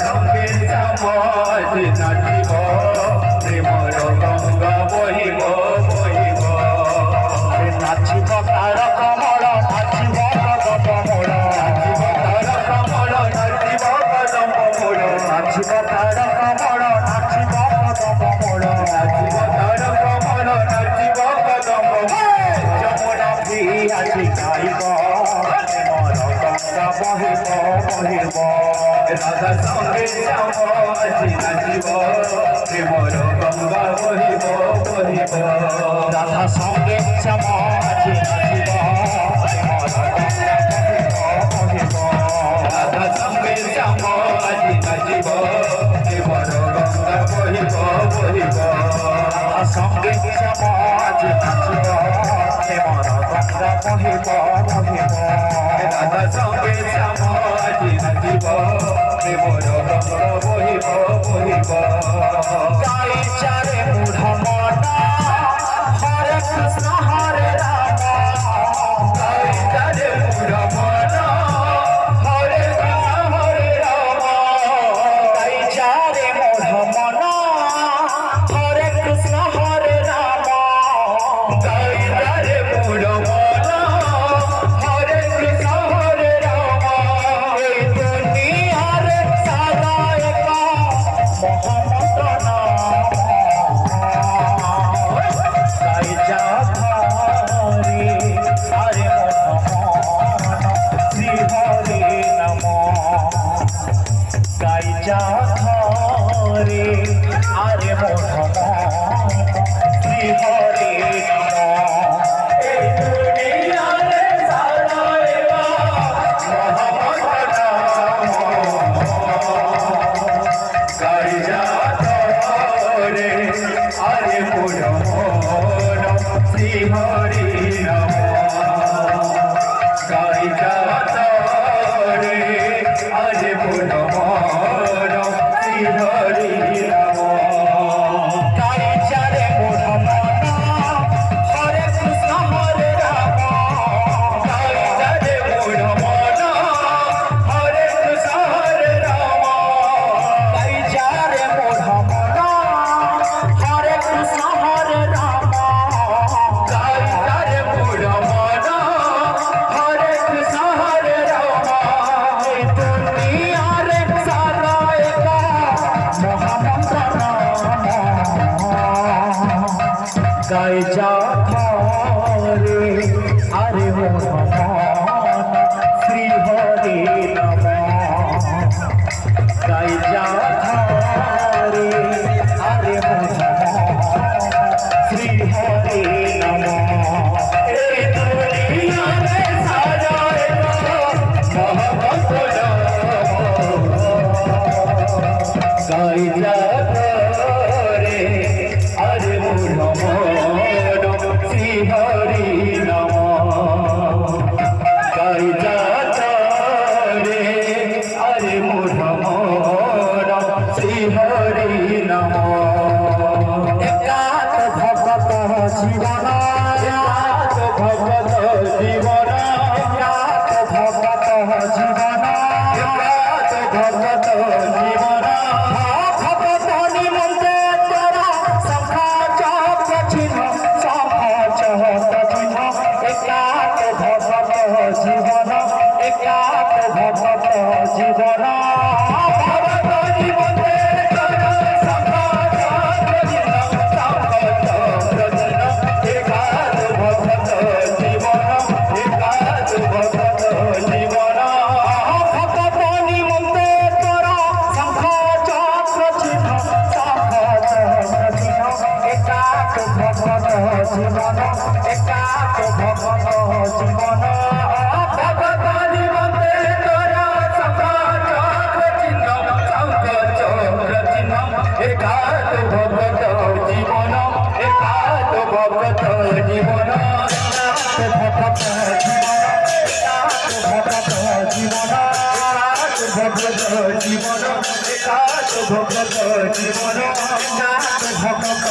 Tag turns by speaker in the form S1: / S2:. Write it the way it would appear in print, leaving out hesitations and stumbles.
S1: সঙ্গে সমাজ নাচিব প্রেমর গঙ্গা বহিব বহিব নাচিব তার কমল নাচিব কদমূল নাচিব তার কমল নাচিব কদমূল নাচিব তার কমল নাচিব কদমূল নাচিব তার কমল নাচিব কদমূল যমুনা ফিরিয়াছি গাইব প্রেমর গঙ্গা বহিব বহিব রাধা সঙ্গে সমাজ নাচিব প্রেমর গঙ্গা বহিব বহিব রাধা সঙ্গে সমাজ নাচিব প্রেমর গঙ্গা বহিব রাধা সঙ্গে সমাজ নাচিব প্রেমর গঙ্গা বহিব বহিব রাধা সঙ্গে সমাজ নাচিব প্রেমর গঙ্গা বহিব বহিব রাধা সঙ্গে সমাজ নাচিব প্রেমর গঙ্গা বহিব বহিব গাই চারে মূঢ় মন হরে কৃষ্ণ হরে রাম গাই চারে মূঢ় মন হরে কৃষ্ণ হরে রাম গাই চারে মূঢ় মন হরে কৃষ্ণ হরে রাম গাই চারে মূঢ় মন হরে কৃষ্ণ হরে রাম এই দুনিয়ার সারা এক মহামন্ত্র নাম গাই যা হরে হরে মন শ্রী হরে নম গাই যা হরে হরে মন শ্রী হরে নম এই দুনিয়ার সারা এক মহামন্ত্র নাম গাই যা হরে হরে মন শ্রী হরে নম গাই যা হরে হরে মন শ্রী হরে নম গাই চারে মূঢ় মন হরে কৃষ্ণ হরে রাম গাই চারে মূঢ় মন হরে কৃষ্ণ হরে রাম গাই চারে মূঢ় মন হরে কৃষ্ণ হরে রাম গাই চারে মূঢ় মন হরে কৃষ্ণ হরে রাম এই দুনিয়ার সারা এক মহামন্ত্র নাম গাই যা হরে হরে মন শ্রী হরে নম গাই যা হরে হরে মন শ্রী হরে নম এই দুনিয়ার সারা এক মহামন্ত্র নাম গাই যা হরে হরে মূঢ় মন শ্রী হরি নম গাই যা হরে হরে মূঢ় মন শ্রী হরি নম একাত ভগত জীবন একাত ভগত জীবন একাত ভগত জীবন একাত ভগত জীবন ভগত নিমন্ত্রে তোরা শঙ্খ চক্র চিহ্ন শঙ্খ চক্র চিহ্ন একাত ভগত জীবন একাত ভগত জীবন ভগত নিমন্ত্রে তোরা শঙ্খ চক্র চিহ্ন শঙ্খ চক্র চিহ্ন একাত ভগত জীবন একাত ভগত জীবন ভগত নিমন্ত্রে তোরা শঙ্খ চক্র চিহ্ন শঙ্খ চক্র চিহ্ন একাত ভগত জীবন একাত ভগত জীবন ভগত নিমন্ত্রে তোরা শঙ্খ চক্র চিহ্ন শঙ্খ চক্র চিহ্ন একাত ভগত জীবন একাত ভগত জীবন একাত ভগত জীবন একাত ভগত জীবন একাত ভগত জীবন একাত ভগত জীবন একাত ভগত